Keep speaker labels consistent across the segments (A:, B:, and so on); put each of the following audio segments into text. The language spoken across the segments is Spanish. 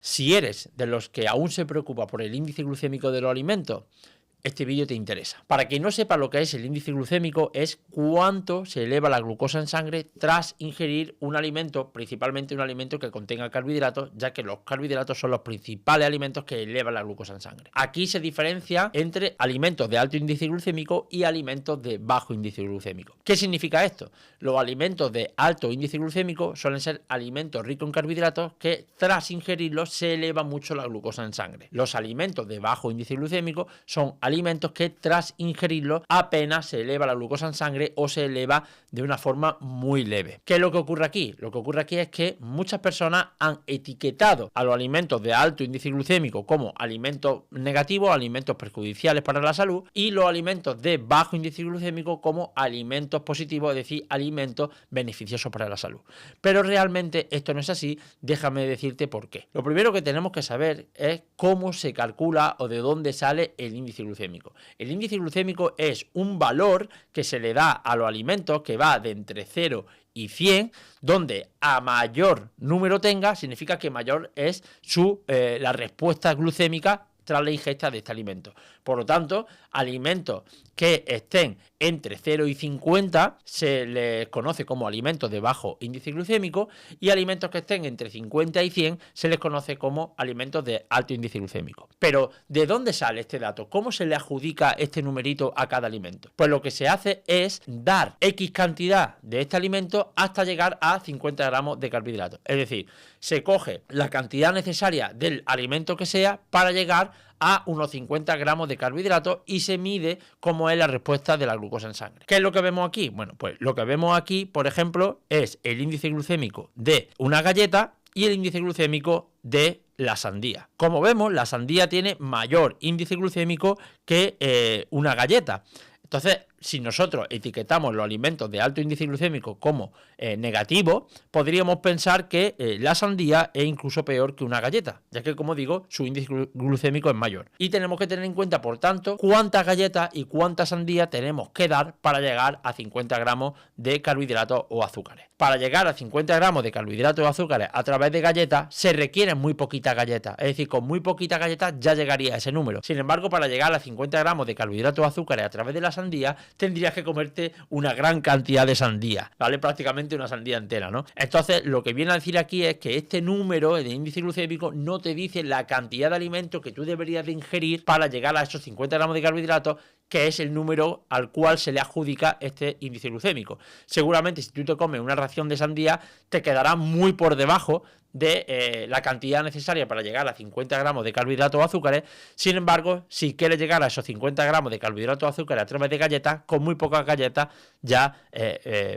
A: Si eres de los que aún se preocupa por el índice glucémico de los alimentos, este vídeo te interesa. Para quien no sepa lo que es el índice glucémico, es cuánto se eleva la glucosa en sangre tras ingerir un alimento, principalmente un alimento que contenga carbohidratos, ya que los carbohidratos son los principales alimentos que elevan la glucosa en sangre. Aquí se diferencia entre alimentos de alto índice glucémico y alimentos de bajo índice glucémico. ¿Qué significa esto? Los alimentos de alto índice glucémico suelen ser alimentos ricos en carbohidratos que tras ingerirlos se eleva mucho la glucosa en sangre. Los alimentos de bajo índice glucémico son alimentos que tras ingerirlos apenas se eleva la glucosa en sangre o se eleva de una forma muy leve. ¿Qué es lo que ocurre aquí? Lo que ocurre aquí es que muchas personas han etiquetado a los alimentos de alto índice glucémico como alimentos negativos, alimentos perjudiciales para la salud, y los alimentos de bajo índice glucémico como alimentos positivos, es decir, alimentos beneficiosos para la salud. Pero realmente esto no es así, déjame decirte por qué. Lo primero que tenemos que saber es cómo se calcula o de dónde sale el índice glucémico. El índice glucémico es un valor que se le da a los alimentos que va de entre 0 y 100, donde a mayor número tenga, significa que mayor es la respuesta glucémica tras la ingesta de este alimento. Por lo tanto, alimentos que estén entre 0 y 50 se les conoce como alimentos de bajo índice glucémico, y alimentos que estén entre 50 y 100 se les conoce como alimentos de alto índice glucémico. Pero, ¿de dónde sale este dato? ¿Cómo se le adjudica este numerito a cada alimento? Pues lo que se hace es dar X cantidad de este alimento hasta llegar a 50 gramos de carbohidratos. Es decir, se coge la cantidad necesaria del alimento que sea para llegar a unos 50 gramos de carbohidratos y se mide cómo es la respuesta de la glucosa en sangre. ¿Qué es lo que vemos aquí? Bueno, pues lo que vemos aquí, por ejemplo, es el índice glucémico de una galleta y el índice glucémico de la sandía. Como vemos, la sandía tiene mayor índice glucémico que una galleta. Entonces, si nosotros etiquetamos los alimentos de alto índice glucémico como negativos, podríamos pensar que la sandía es incluso peor que una galleta, ya que, como digo, su índice glucémico es mayor. Y tenemos que tener en cuenta, por tanto, cuántas galletas y cuánta sandía tenemos que dar para llegar a 50 gramos de carbohidratos o azúcares. Para llegar a 50 gramos de carbohidratos o azúcares a través de galletas, se requieren muy poquitas galletas. Es decir, con muy poquitas galletas ya llegaría a ese número. Sin embargo, para llegar a 50 gramos de carbohidratos o azúcares a través de la sandía, tendrías que comerte una gran cantidad de sandía, ¿vale? Prácticamente una sandía entera, ¿no? Entonces, lo que viene a decir aquí es que este número de índice glucémico no te dice la cantidad de alimento que tú deberías de ingerir para llegar a esos 50 gramos de carbohidratos, que es el número al cual se le adjudica este índice glucémico. Seguramente, si tú te comes una ración de sandía, te quedará muy por debajo de la cantidad necesaria para llegar a 50 gramos de carbohidratos o azúcares. Sin embargo, si quieres llegar a esos 50 gramos de carbohidratos o azúcares a través de galletas, con muy pocas galletas ya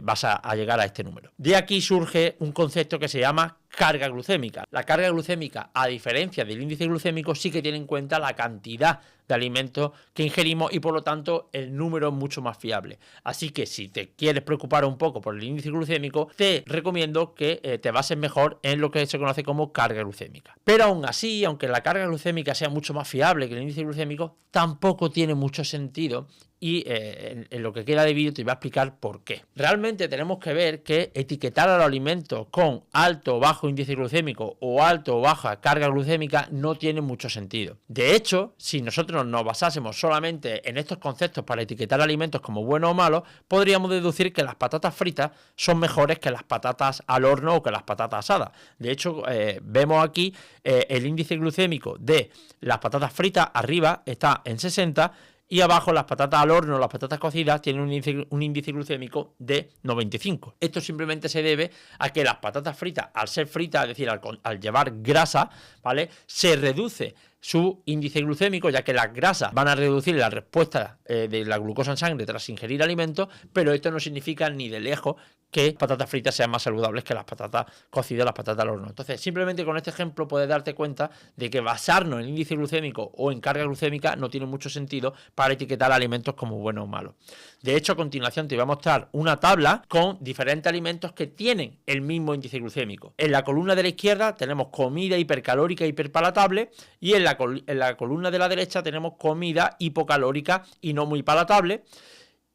A: vas a llegar a este número. De aquí surge un concepto que se llama carga glucémica. La carga glucémica, a diferencia del índice glucémico, sí que tiene en cuenta la cantidad de alimentos que ingerimos y, por lo tanto, el número es mucho más fiable. Así que si te quieres preocupar un poco por el índice glucémico, te recomiendo que te bases mejor en lo que se conoce como carga glucémica. Pero aún así, aunque la carga glucémica sea mucho más fiable que el índice glucémico, tampoco tiene mucho sentido. Y en lo que queda de vídeo te voy a explicar por qué. Realmente tenemos que ver que etiquetar a los alimentos con alto o bajo índice glucémico o alto o baja carga glucémica no tiene mucho sentido. De hecho, si nosotros nos basásemos solamente en estos conceptos para etiquetar alimentos como buenos o malos, podríamos deducir que las patatas fritas son mejores que las patatas al horno o que las patatas asadas. De hecho, vemos aquí el índice glucémico de las patatas fritas arriba está en 60, y abajo las patatas al horno, las patatas cocidas, tienen un índice glucémico de 95. Esto simplemente se debe a que las patatas fritas, al ser fritas, es decir, al llevar grasa, ¿vale?, se reduce su índice glucémico, ya que las grasas van a reducir la respuesta de la glucosa en sangre tras ingerir alimentos, pero esto no significa ni de lejos que las patatas fritas sean más saludables que las patatas cocidas, las patatas al horno. Entonces, simplemente con este ejemplo puedes darte cuenta de que basarnos en índice glucémico o en carga glucémica no tiene mucho sentido para etiquetar alimentos como buenos o malos. De hecho, a continuación te voy a mostrar una tabla con diferentes alimentos que tienen el mismo índice glucémico. En la columna de la izquierda tenemos comida hipercalórica, hiperpalatable, y en la columna de la derecha tenemos comida hipocalórica y no muy palatable.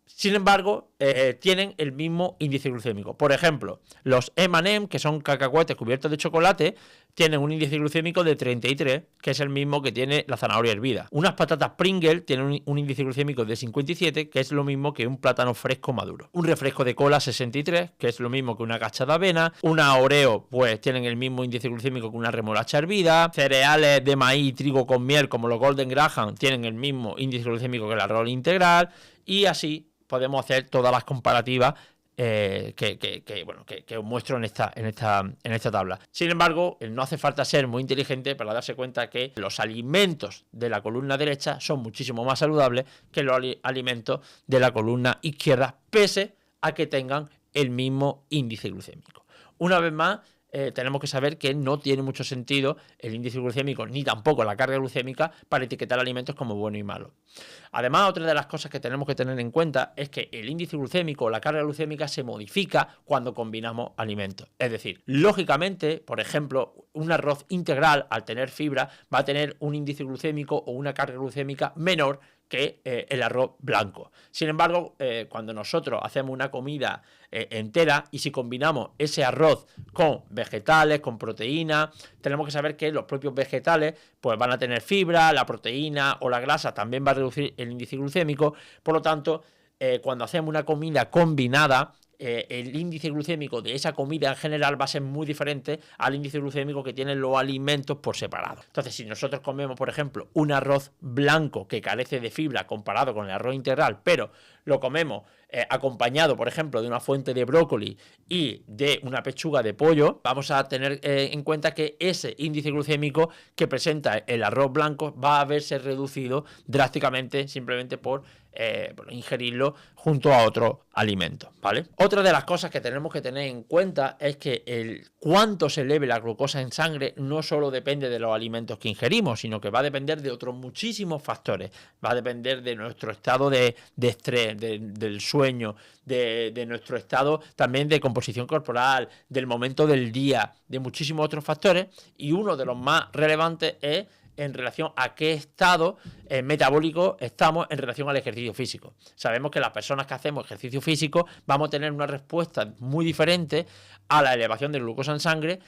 A: Sin embargo, tienen el mismo índice glucémico. Por ejemplo, los M&M, que son cacahuetes cubiertos de chocolate, tienen un índice glucémico de 33, que es el mismo que tiene la zanahoria hervida. Unas patatas Pringles tienen un índice glucémico de 57, que es lo mismo que un plátano fresco maduro. Un refresco de cola 63, que es lo mismo que una cacha de avena. Una Oreo, pues tienen el mismo índice glucémico que una remolacha hervida. Cereales de maíz y trigo con miel, como los Golden Graham, tienen el mismo índice glucémico que el arroz integral. Y así podemos hacer todas las comparativas que os muestro en esta tabla. Sin embargo, no hace falta ser muy inteligente para darse cuenta que los alimentos de la columna derecha son muchísimo más saludables que los alimentos de la columna izquierda, pese a que tengan el mismo índice glucémico. Una vez más, tenemos que saber que no tiene mucho sentido el índice glucémico ni tampoco la carga glucémica para etiquetar alimentos como bueno y malo. Además, otra de las cosas que tenemos que tener en cuenta es que el índice glucémico o la carga glucémica se modifica cuando combinamos alimentos. Es decir, lógicamente, por ejemplo, un arroz integral al tener fibra va a tener un índice glucémico o una carga glucémica menor que el arroz blanco. Sin embargo, cuando nosotros hacemos una comida entera y si combinamos ese arroz con vegetales, con proteína, tenemos que saber que los propios vegetales pues van a tener fibra, la proteína o la grasa también va a reducir el índice glucémico. Por lo tanto, cuando hacemos una comida combinada, el índice glucémico de esa comida en general va a ser muy diferente al índice glucémico que tienen los alimentos por separado. Entonces, si nosotros comemos, por ejemplo, un arroz blanco que carece de fibra comparado con el arroz integral, pero lo comemos acompañado, por ejemplo, de una fuente de brócoli y de una pechuga de pollo, vamos a tener en cuenta que ese índice glucémico que presenta el arroz blanco va a verse reducido drásticamente simplemente por ingerirlo junto a otro alimento, ¿vale? Otra de las cosas que tenemos que tener en cuenta es que el cuánto se eleve la glucosa en sangre no solo depende de los alimentos que ingerimos, sino que va a depender de otros muchísimos factores. Va a depender de nuestro estado de estrés, del sueño, de nuestro estado también de composición corporal, del momento del día, de muchísimos otros factores, y uno de los más relevantes es en relación a qué estado metabólico estamos en relación al ejercicio físico. Sabemos que las personas que hacemos ejercicio físico vamos a tener una respuesta muy diferente a la elevación de glucosa en sangre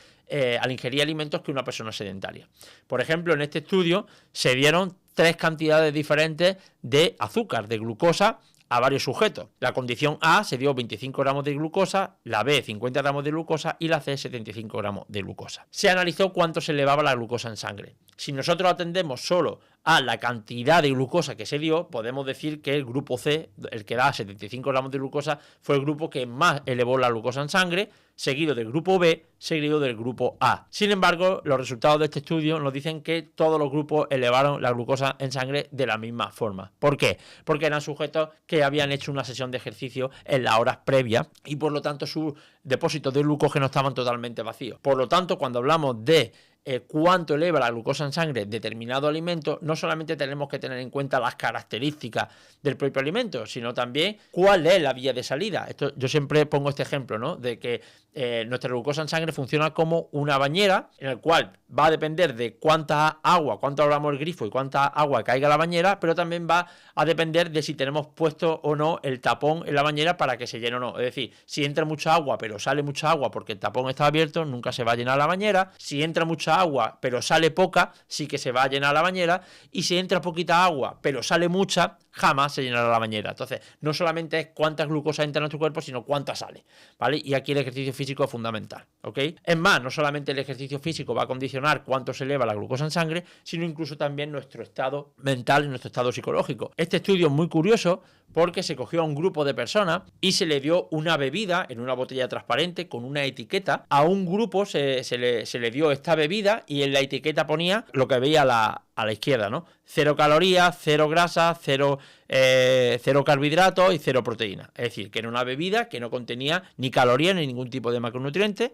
A: al ingerir alimentos que una persona sedentaria. Por ejemplo, en este estudio se dieron 3 cantidades diferentes de azúcar, de glucosa, a varios sujetos. La condición A se dio 25 gramos de glucosa, la B 50 gramos de glucosa y la C 75 gramos de glucosa. Se analizó cuánto se elevaba la glucosa en sangre. Si nosotros atendemos solo a la cantidad de glucosa que se dio, podemos decir que el grupo C, el que da 75 gramos de glucosa, fue el grupo que más elevó la glucosa en sangre, seguido del grupo B, seguido del grupo A. Sin embargo, los resultados de este estudio nos dicen que todos los grupos elevaron la glucosa en sangre de la misma forma. ¿Por qué? Porque eran sujetos que habían hecho una sesión de ejercicio en las horas previas y por lo tanto sus depósitos de glucógeno estaban totalmente vacíos. Por lo tanto, cuando hablamos de cuánto eleva la glucosa en sangre determinado alimento, no solamente tenemos que tener en cuenta las características del propio alimento, sino también cuál es la vía de salida. Yo siempre pongo este ejemplo, ¿no? De que nuestra glucosa en sangre funciona como una bañera en el cual va a depender de cuánta agua, cuánto abramos el grifo y cuánta agua caiga a la bañera, pero también va a depender de si tenemos puesto o no el tapón en la bañera para que se llene o no. Es decir, si entra mucha agua pero sale mucha agua porque el tapón está abierto, nunca se va a llenar la bañera. Si entra mucha agua pero sale poca, sí que se va a llenar la bañera. Y si entra poquita agua pero sale mucha, jamás se llenará la bañera. Entonces, no solamente es cuánta glucosa entra en nuestro cuerpo, sino cuánta sale, ¿vale? Y aquí el ejercicio físico es fundamental, ¿ok? Es más, no solamente el ejercicio físico va a condicionar cuánto se eleva la glucosa en sangre, sino incluso también nuestro estado mental y nuestro estado psicológico. Este estudio es muy curioso porque se cogió a un grupo de personas y se le dio una bebida en una botella transparente con una etiqueta. A un grupo se le dio esta bebida y en la etiqueta ponía lo que veía a la izquierda, ¿no? 0 calorías, 0 grasa, 0 carbohidratos y 0 proteína. Es decir, que era una bebida que no contenía ni calorías ni ningún tipo de macronutrientes.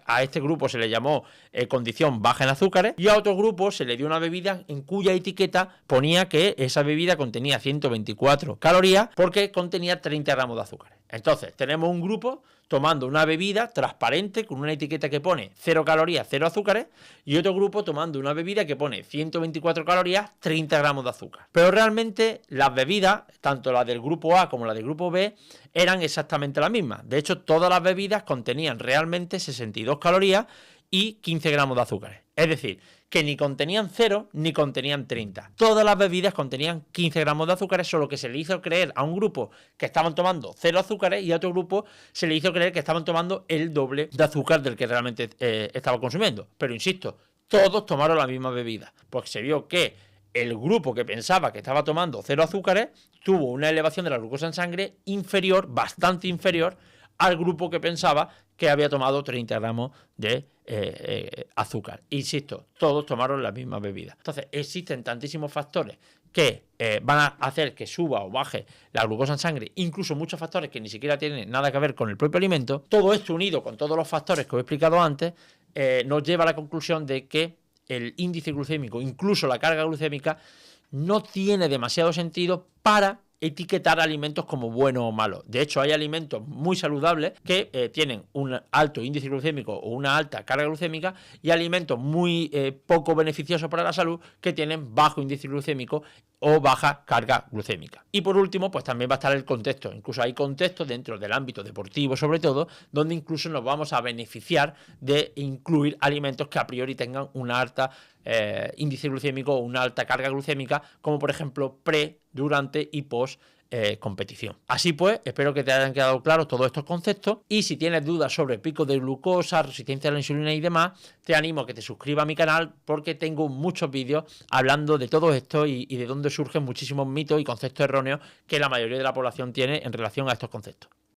A: A este grupo se le llamó condición baja en azúcares y a otro grupo se le dio una bebida en cuya etiqueta ponía que esa bebida contenía 124 calorías porque contenía 30 gramos de azúcares. Entonces, tenemos un grupo tomando una bebida transparente con una etiqueta que pone 0 calorías, 0 azúcares, y otro grupo tomando una bebida que pone 124 calorías, 30 gramos de azúcar. Pero realmente las bebidas, tanto las del grupo A como las del grupo B, eran exactamente las mismas. De hecho, todas las bebidas contenían realmente 62 calorías y 15 gramos de azúcares. Es decir, que ni contenían 0 ni contenían 30. Todas las bebidas contenían 15 gramos de azúcares, solo que se le hizo creer a un grupo que estaban tomando 0 azúcares y a otro grupo se le hizo creer que estaban tomando el doble de azúcar del que realmente estaba consumiendo. Pero insisto, todos tomaron la misma bebida, porque se vio que el grupo que pensaba que estaba tomando 0 azúcares tuvo una elevación de la glucosa en sangre inferior, bastante inferior, al grupo que pensaba que había tomado 30 gramos de azúcar. Insisto, todos tomaron la misma bebida. Entonces, existen tantísimos factores que van a hacer que suba o baje la glucosa en sangre, incluso muchos factores que ni siquiera tienen nada que ver con el propio alimento. Todo esto unido con todos los factores que os he explicado antes, nos lleva a la conclusión de que el índice glucémico, incluso la carga glucémica, no tiene demasiado sentido para etiquetar alimentos como buenos o malos. De hecho, hay alimentos muy saludables que tienen un alto índice glucémico o una alta carga glucémica, y alimentos muy poco beneficiosos para la salud que tienen bajo índice glucémico o baja carga glucémica. Y por último, pues también va a estar el contexto. Incluso hay contextos dentro del ámbito deportivo, sobre todo, donde incluso nos vamos a beneficiar de incluir alimentos que a priori tengan una alta índice glucémico o una alta carga glucémica, como por ejemplo pre, durante y post competición. Así pues, espero que te hayan quedado claros todos estos conceptos, y si tienes dudas sobre picos de glucosa, resistencia a la insulina y demás, te animo a que te suscribas a mi canal, porque tengo muchos vídeos hablando de todo esto y de dónde surgen muchísimos mitos y conceptos erróneos que la mayoría de la población tiene en relación a estos conceptos.